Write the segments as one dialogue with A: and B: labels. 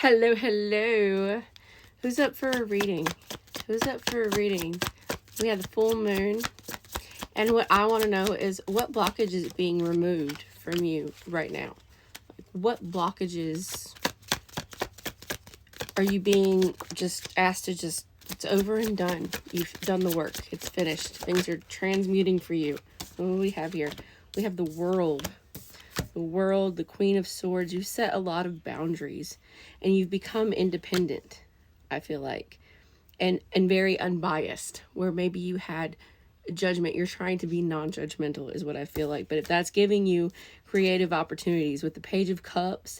A: Hello, hello. Who's up for a reading? Who's up for a reading? We had the full moon. And what I want to know is what blockage is being removed from you right now? What blockages are you being just asked to just, it's over and done. You've done the work. It's finished. Things are transmuting for you. What do we have here? We have the world. The world, the Queen of Swords. You've set a lot of boundaries and you've become independent, I feel like, and very unbiased, where maybe you had judgment. You're trying to be non-judgmental is what I feel like. But if that's giving you creative opportunities with the Page of Cups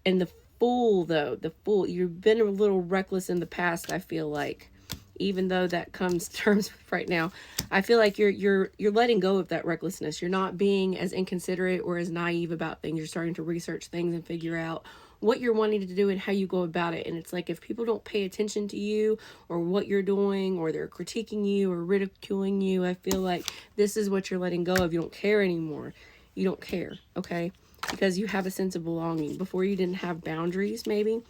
A: and the Fool, though, the Fool, you've been a little reckless in the past, I feel like. Even though that comes to terms with right now, I feel like you're letting go of that recklessness. You're not being as inconsiderate or as naive about things. You're starting to research things and figure out what you're wanting to do and how you go about it. And it's like, if people don't pay attention to you or what you're doing, or they're critiquing you or ridiculing you, I feel like this is what you're letting go of. You don't care anymore. You don't care, okay? Because you have a sense of belonging. Before, you didn't have boundaries, maybe.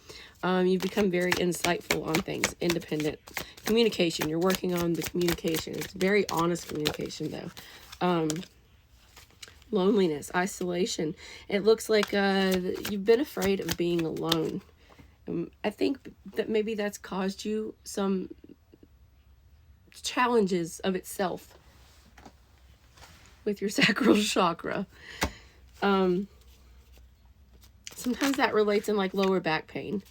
A: You've become very insightful on things. Independent. Communication. You're working on the communication. It's very honest communication, though. Loneliness. Isolation. It looks like you've been afraid of being alone. I think that maybe that's caused you some challenges of itself with your sacral chakra. Sometimes that relates in like lower back pain.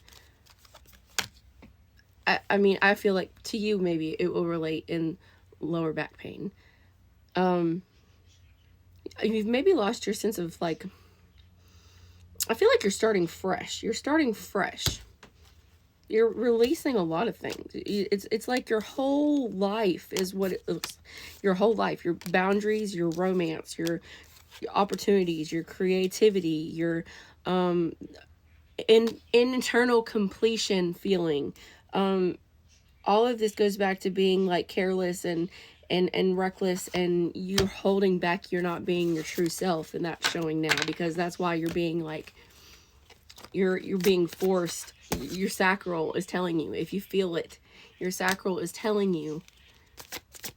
A: I mean, I feel like to you, maybe it will relate in lower back pain. You've maybe lost your sense of like, I feel like you're starting fresh. You're starting fresh. You're releasing a lot of things. It's like your whole life is what it looks. Your whole life, your boundaries, your romance, your opportunities, your creativity, your internal completion feeling. All of this goes back to being like careless and reckless, and you're holding back. You're not being your true self, and that's showing now, because that's why you're being like, you're being forced. Your sacral is telling you, if you feel it, your sacral is telling you,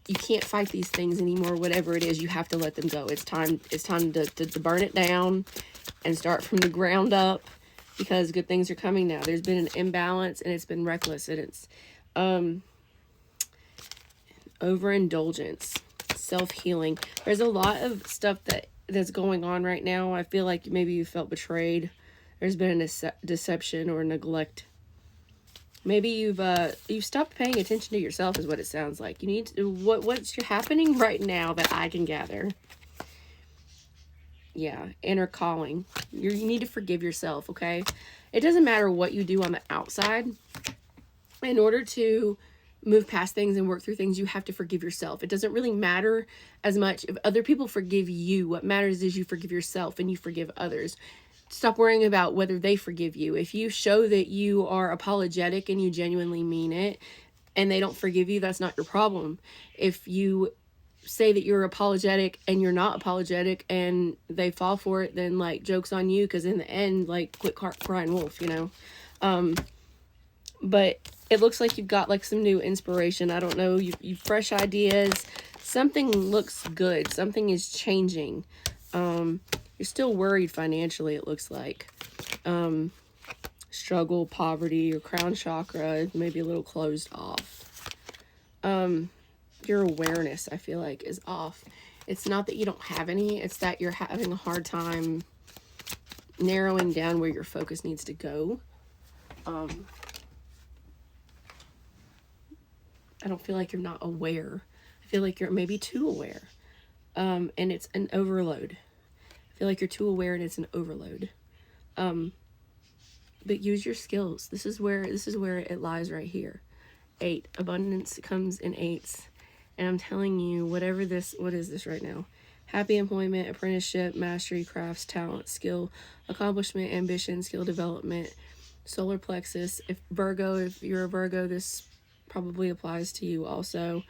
A: you can't fight these things anymore. Whatever it is, you have to let them go. It's time to burn it down and start from the ground up, because good things are coming now. There's been an imbalance and it's been reckless, and it's overindulgence, self-healing. There's a lot of stuff that's going on right now. I feel like maybe you felt betrayed. There's been a deception or neglect. Maybe you've stopped paying attention to yourself, is what it sounds like. You need to, what's happening right now that I can gather. Yeah, inner calling. You need to forgive yourself, okay? It doesn't matter what you do on the outside. In order to move past things and work through things, you have to forgive yourself. It doesn't really matter as much if other people forgive you. What matters is you forgive yourself and you forgive others. Stop worrying about whether they forgive you. If you show that you are apologetic and you genuinely mean it, and they don't forgive you, that's not your problem. If you say that you're apologetic and you're not apologetic and they fall for it, then like, joke's on you, because in the end, like, quit crying wolf, you know. But it looks like you've got like some new inspiration. I don't know, you fresh ideas. Something looks good. Something is changing. You're still worried financially, it looks like. Struggle, poverty, your crown chakra maybe a little closed off. Your awareness, I feel like, is off. It's not that you don't have any, it's that you're having a hard time narrowing down where your focus needs to go. I don't feel like you're not aware. I feel like you're maybe too aware. And it's an overload. I feel like you're too aware and it's an overload. But use your skills. This is where it lies, right here. 8. Abundance comes in 8s. And I'm telling you, what is this right now? Happy employment, apprenticeship, mastery, crafts, talent, skill, accomplishment, ambition, skill development, solar plexus. If you're a Virgo, this probably applies to you also.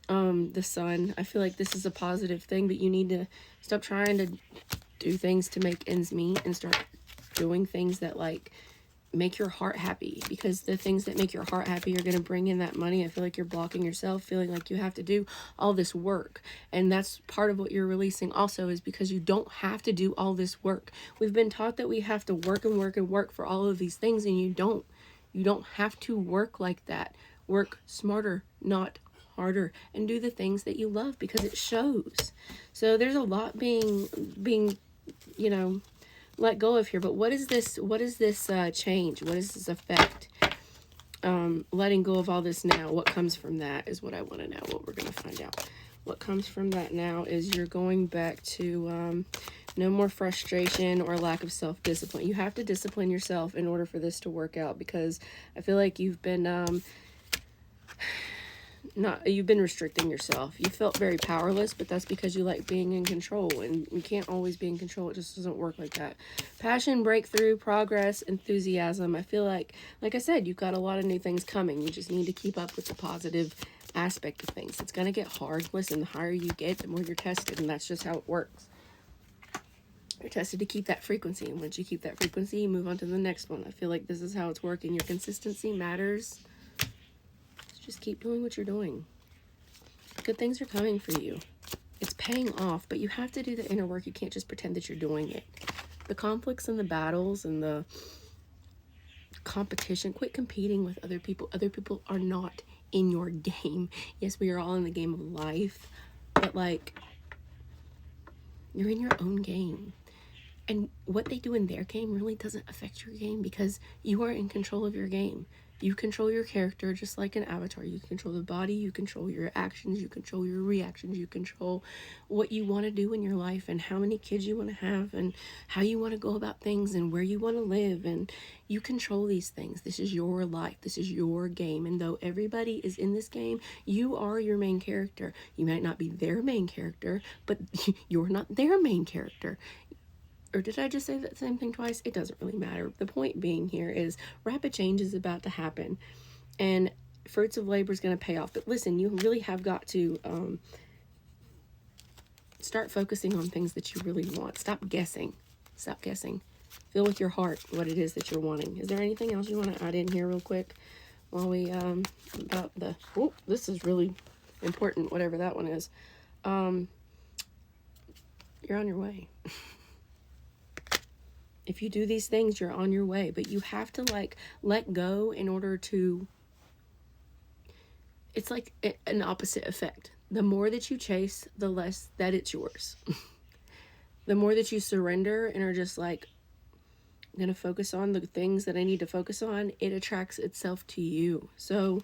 A: The sun. I feel like this is a positive thing, but you need to stop trying to do things to make ends meet and start doing things that like make your heart happy, because the things that make your heart happy are going to bring in that money. I feel like you're blocking yourself, feeling like you have to do all this work. And that's part of what you're releasing also, is because you don't have to do all this work. We've been taught that we have to work and work and work for all of these things, and you don't. You don't have to work like that. Work smarter, not harder, and do the things that you love, because it shows. So there's a lot being you know, let go of here. But what is this change? What is this effect? Letting go of all this now, what comes from that is what I want to know, what we're going to find out. What comes from that now is you're going back to no more frustration or lack of self-discipline. You have to discipline yourself in order for this to work out, because I feel like you've been you've been restricting yourself. You felt very powerless, but that's because you like being in control, and you can't always be in control. It just doesn't work like that. Passion, breakthrough, progress, enthusiasm. I feel like I said, you've got a lot of new things coming. You just need to keep up with the positive aspect of things. It's going to get hard. Listen, the higher you get, the more you're tested, and that's just how it works. You're tested to keep that frequency, and once you keep that frequency, you move on to the next one. I feel like this is how it's working. Your consistency matters. Just keep doing what you're doing. Good things are coming for you. It's paying off, but you have to do the inner work. You can't just pretend that you're doing it. The conflicts and the battles and the competition, quit competing with other people. Other people are not in your game. Yes, we are all in the game of life, but like, you're in your own game. And what they do in their game really doesn't affect your game, because you are in control of your game. You control your character just like an avatar. You control the body, you control your actions, you control your reactions, you control what you want to do in your life, and how many kids you want to have, and how you want to go about things, and where you want to live. And you control these things. This is your life. This is your game. And though everybody is in this game, you are your main character. You might not be their main character, but you're not their main character. Or did I just say that same thing twice? It doesn't really matter. The point being here is rapid change is about to happen, and fruits of labor is going to pay off. But listen, you really have got to start focusing on things that you really want. Stop guessing. Stop guessing. Feel with your heart what it is that you're wanting. Is there anything else you want to add in here real quick while we about the this is really important, whatever that one is. You're on your way. If you do these things, you're on your way, but you have to like let go in order to, it's like an opposite effect. The more that you chase, the less that it's yours. The more that you surrender and are just like, I'm going to focus on the things that I need to focus on, it attracts itself to you. So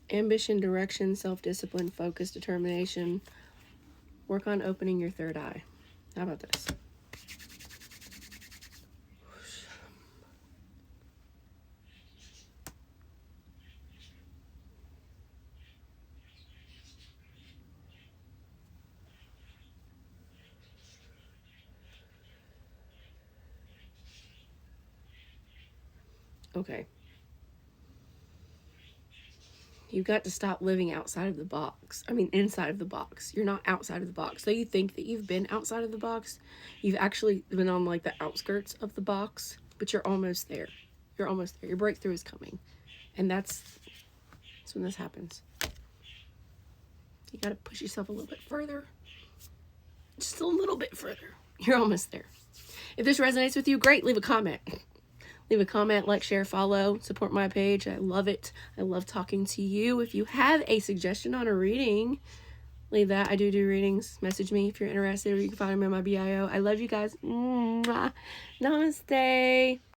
A: ambition, direction, self-discipline, focus, determination. Work on opening your third eye. How about this? Okay. You've got to stop living outside of the box. I mean, inside of the box. You're not outside of the box. So you think that you've been outside of the box. You've actually been on like the outskirts of the box, but you're almost there. You're almost there. Your breakthrough is coming. And that's when this happens. You got to push yourself a little bit further. Just a little bit further. You're almost there. If this resonates with you, great. Leave a comment. Leave a comment, like, share, follow, support my page. I love it. I love talking to you. If you have a suggestion on a reading, leave that. I do readings. Message me if you're interested, or you can find me on my bio. I love you guys. Mwah. Namaste.